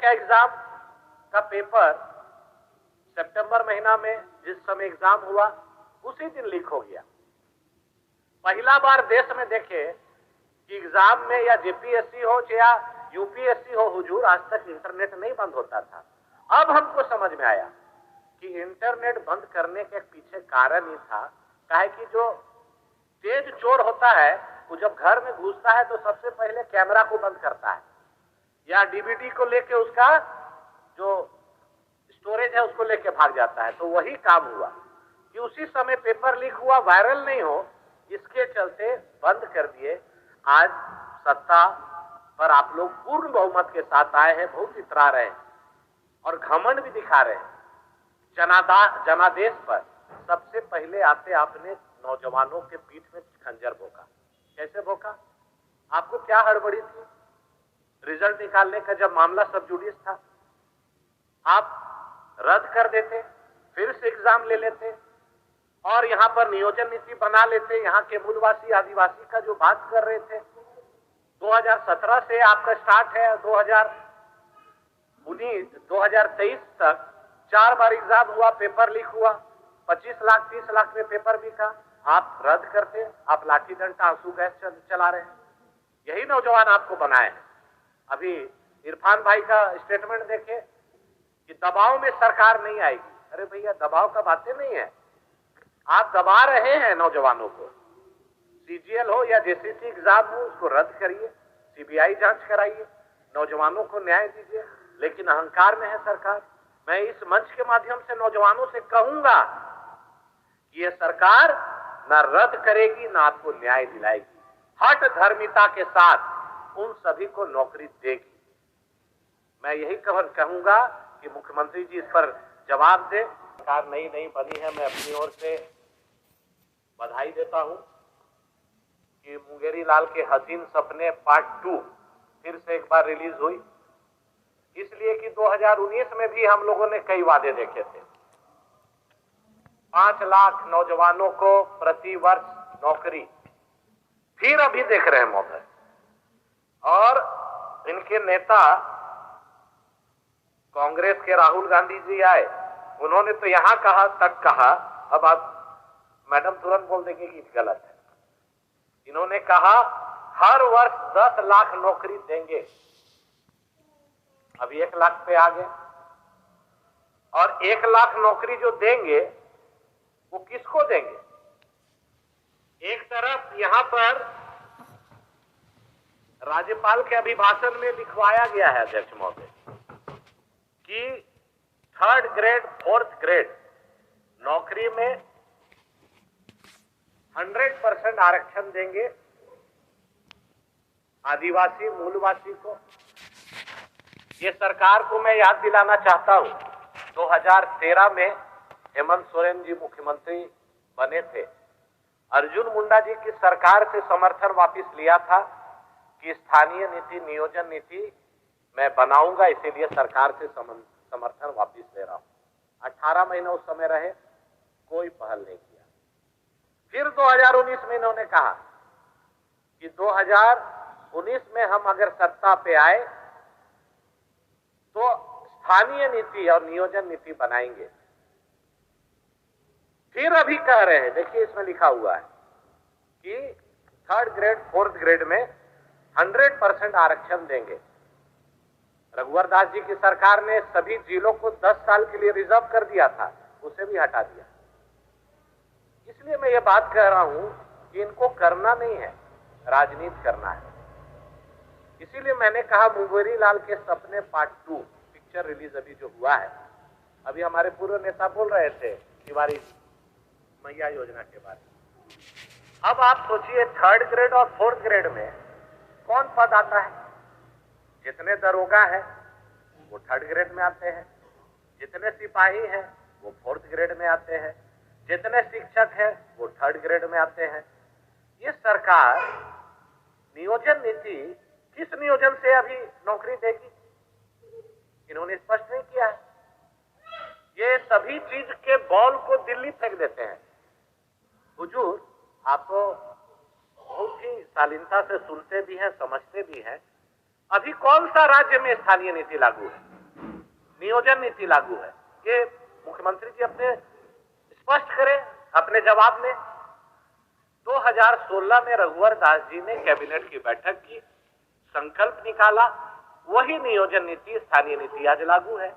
का एग्जाम का पेपर सितंबर महीना में जिस समय एग्जाम हुआ उसी दिन लीक हो गया। पहला बार देश में देखे कि एग्जाम में या जेपीएससी हो या यूपीएससी हो हुजूर, आज तक इंटरनेट नहीं बंद होता था। अब हमको समझ में आया कि इंटरनेट बंद करने के पीछे कारण ही था, काहे कि जो तेज चोर होता है वो जब घर में घुसता है तो सबसे पहले कैमरा को बंद करता है या डीवीडी को लेके उसका जो स्टोरेज है उसको लेके भाग जाता है। तो वही काम हुआ कि उसी समय पेपर लीक हुआ, वायरल नहीं हो, इसके चलते बंद कर दिए। आज सत्ता पर आप लोग पूर्ण बहुमत के साथ आए हैं, बहुत इतरा रहे हैं और घमंड भी दिखा रहे हैं। जनादेश पर सबसे पहले आते आपने नौजवानों के पीठ में खंजर भोंका। कैसे भोंका? आपको क्या हड़बड़ी थी? रिजल्ट निकालने का जब मामला सब जुडिस था, आप रद्द कर देते, फिर से एग्जाम ले लेते और यहां पर नियोजन नीति बना लेते। यहां के मूलवासी आदिवासी का जो बात कर रहे थे, 2017 से आपका स्टार्ट है, 2023 तक 4 बार एग्जाम हुआ, पेपर लीक हुआ, 25 लाख 30 लाख में पेपर बिका। आप रद्द करते, आप लाठी डंडा आंसू गैस चला रहे हैं। यही नौजवान आपको बनाए हैं। अभी इरफान भाई का स्टेटमेंट देखे कि दबाव में सरकार नहीं आएगी। अरे भैया, दबाव का बातें नहीं है, आप दबा रहे हैं नौजवानों को। सीजीएल हो या जेसीसी एग्जाम हो, उसको रद्द करिए, सीबीआई जांच कराइए, नौजवानों को न्याय दीजिए। लेकिन अहंकार में है सरकार। मैं इस मंच के माध्यम से नौजवानों से कहूंगा कि यह सरकार ना रद्द करेगी ना आपको न्याय दिलाएगी। हठ धर्मिता के साथ उन सभी को नौकरी देगी। मैं यही कहूंगा कि मुख्यमंत्री जी इस पर जवाब दे। सरकार नई नई बनी है, मैं अपनी ओर से बधाई देता हूं कि मुंगेरी लाल के हसीन सपने पार्ट 2 फिर से एक बार रिलीज हुई, इसलिए कि 2019 में भी हम लोगों ने कई वादे देखे थे। 5 लाख नौजवानों को प्रति वर्ष नौकरी, फिर अभी देख रहे हैं महोदय। और इनके नेता कांग्रेस के राहुल गांधी जी आए, उन्होंने तो यहां कहा तक कहा, अब आप मैडम तुरंत बोल देंगे कि गलत है। इन्होंने कहा हर वर्ष 10 लाख नौकरी देंगे, अभी 1 लाख पे आ गए। और 1 लाख नौकरी जो देंगे वो किसको देंगे? एक तरफ यहां पर राज्यपाल के अभिभाषण में लिखवाया गया है अध्यक्ष महोदय कि 3rd ग्रेड 4th ग्रेड नौकरी में 100% आरक्षण देंगे आदिवासी मूलवासी को। ये सरकार को मैं याद दिलाना चाहता हूं, 2013 में हेमंत सोरेन जी मुख्यमंत्री बने थे। अर्जुन मुंडा जी की सरकार से समर्थन वापस लिया था कि स्थानीय नीति नियोजन नीति मैं बनाऊंगा, इसीलिए सरकार से समर्थन वापस ले रहा हूं। 18 महीने उस समय रहे, कोई पहल नहीं किया। फिर 2019 में इन्होंने कहा कि 2019 में हम अगर सत्ता पे आए तो स्थानीय नीति और नियोजन नीति बनाएंगे। फिर अभी कह रहे हैं, देखिए इसमें लिखा हुआ है कि 3rd ग्रेड 4th ग्रेड में 100% आरक्षण देंगे। रघुवर दास जी की सरकार ने सभी जिलों को 10 साल के लिए रिजर्व कर दिया था, उसे भी हटा दिया। इसलिए मैं ये बात कह रहा हूं कि इनको करना नहीं है, राजनीति करना है। इसीलिए मैंने कहा मुंगेरी लाल के सपने पार्ट 2 पिक्चर रिलीज अभी जो हुआ है, अभी हमारे पूर्व नेता बोल रहे थे तिवारी मैया योजना के बारे में। अब आप सोचिए 3rd ग्रेड और 4th ग्रेड में कौन पद आता है? जितने दरोगा हैं वो 3rd ग्रेड में आते हैं, जितने सिपाही हैं वो 4th ग्रेड में आते हैं, जितने शिक्षक हैं वो 3rd ग्रेड में आते हैं। ये सरकार नियोजन नीति किस नियोजन से अभी नौकरी देगी, इन्होंने स्पष्ट नहीं किया है। ये सभी चीज के बॉल को दिल्ली फेंक देते हैं। हुजूर, आप तो बहुत ही शालीनता से सुनते भी हैं, समझते भी हैं। अभी कौन सा राज्य में स्थानीय नीति लागू है? नियोजन नीति लागू है। ये मुख्यमंत्री जी अपने स्पष्ट करें अपने जवाब में। 2016 में रघुवर दास जी ने कैबिनेट की बैठक की, संकल्प निकाला, वही नियोजन नीति स्थानीय नीति आज लागू है।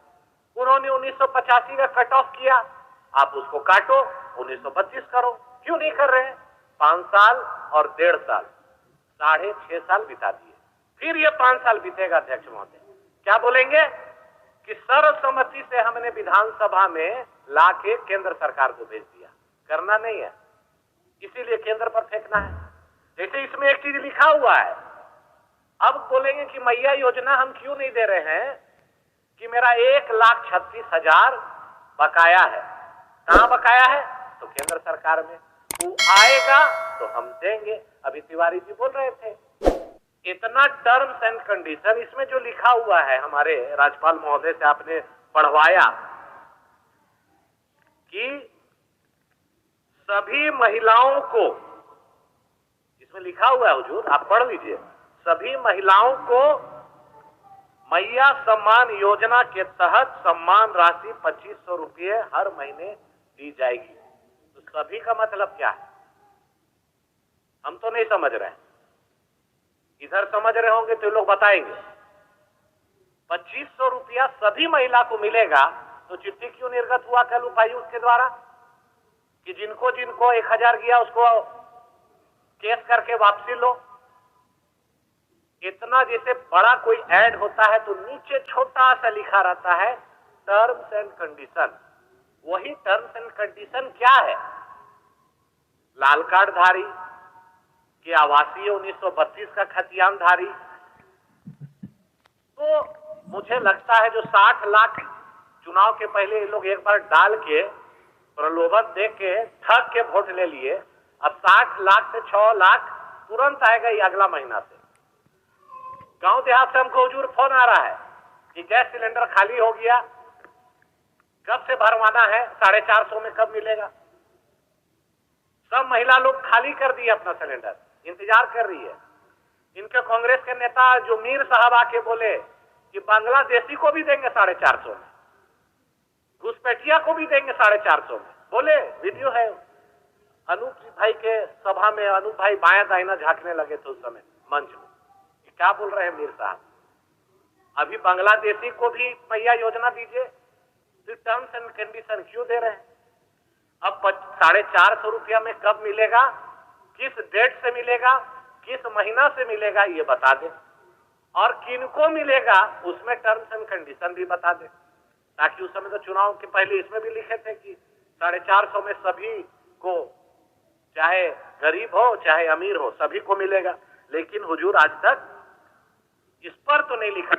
उन्होंने 1985 का कट ऑफ किया, आप उसको काटो, 1925 करो, क्यों नहीं कर रहे हैं? 5 साल और 1.5 साल, 6.5 साल बिता दिए, फिर ये 5 साल बीतेगा। अध्यक्ष महोदय क्या बोलेंगे कि सर्वसम्मति से हमने विधानसभा में ला के केंद्र सरकार को भेज दिया। करना नहीं है, इसीलिए केंद्र पर फेंकना है। जैसे इसमें एक चीज लिखा हुआ है, अब बोलेंगे कि मैया योजना हम क्यों नहीं दे रहे हैं कि मेरा 1,36,000 बकाया है। कहां बकाया है? तो केंद्र सरकार में। वो आएगा तो हम देंगे। अभी तिवारी जी बोल रहे थे, इतना टर्म्स एंड कंडीशन इसमें जो लिखा हुआ है, हमारे राज्यपाल महोदय से आपने पढ़वाया कि सभी महिलाओं को, इसमें लिखा हुआ है हुजूर, आप पढ़ लीजिए, सभी महिलाओं को मैया सम्मान योजना के तहत सम्मान राशि 2500 रुपये हर महीने दी जाएगी। तो सभी का मतलब क्या है? हम तो नहीं समझ रहे हैं, इधर समझ रहे होंगे तो लोग बताएंगे। 2500 रुपया सभी महिला को मिलेगा, तो चिट्ठी क्यों निर्गत हुआ कल उपायुक्त के द्वारा कि जिनको जिनको 1000 गया उसको केस करके वापसी लो? इतना जैसे बड़ा कोई ऐड होता है तो नीचे छोटा सा लिखा रहता है टर्म्स एंड कंडीशन। वही टर्म्स एंड कंडीशन क्या है? लाल कार्ड धारी कि आवासीय 1932 का खतियान धारी। तो मुझे लगता है जो 60 लाख चुनाव के पहले ये लोग एक बार डाल के प्रलोभन दे के ठग के वोट ले लिए, अब 60 लाख से 6 लाख तुरंत आएगा ये अगला महीना से। गांव देहात से हमको हुजूर फोन आ रहा है कि गैस सिलेंडर खाली हो गया, कब से भरवाना है, 450 में कब मिलेगा? सब महिला लोग खाली कर दिए अपना सिलेंडर, इंतजार कर रही है। इनके कांग्रेस के नेता जो मीर साहब आके बोले कि बांग्लादेशी को भी देंगे 450 में, घुसपैठिया को भी देंगे 450 में। बोले, वीडियो है। अनूप भाई के सभा में अनूप भाई बायां दाहिना झांकने लगे थे उस समय मंच में। क्या बोल रहे हैं मीर साहब? अभी बांग्लादेशी को भी मैया योजना दीजिए, फिर टर्म्स एंड कंडीशन क्यों दे रहे हैं? अब 450 रुपया में कब मिलेगा, किस डेट से मिलेगा, किस महीना से मिलेगा, ये बता दे, और किनको मिलेगा उसमें टर्म्स एंड कंडीशन भी बता दे, ताकि उस समय तो चुनाव के पहले इसमें भी लिखे थे कि 450 में सभी को, चाहे गरीब हो चाहे अमीर हो, सभी को मिलेगा। लेकिन हुजूर आज तक इस पर तो नहीं लिखा।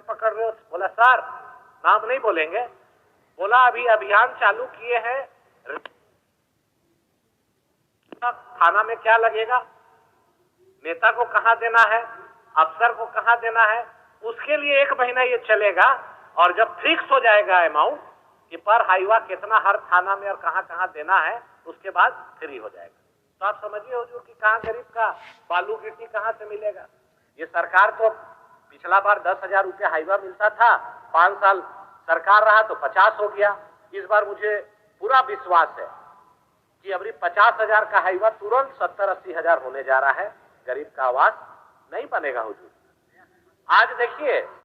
पकड़ रहे हो? बोला सर नाम नहीं बोलेंगे। बोला अभी अभियान चालू किए हैं, थाना में क्या लगेगा, नेता को कहां देना है, अफसर को कहां देना है, उसके लिए 1 महीना ये चलेगा। और जब फिक्स हो जाएगा अमाउंट कि पर हाईवा कितना हर थाना में और कहां कहां देना है, उसके बाद फ्री हो जाएगा। तो आप समझिए हुजूर कि कहां गरीब का बालू गिट्टी कहां से मिलेगा। ये सरकार तो पिछला बार 10,000 रुपया हाईवा मिलता था, 5 साल सरकार रहा तो 50 हो गया। इस बार मुझे पूरा विश्वास है कि अभी 50,000 का हाईवा तुरंत 70-80 हजार होने जा रहा है। गरीब का आवास नहीं बनेगा हुजूर। आज देखिए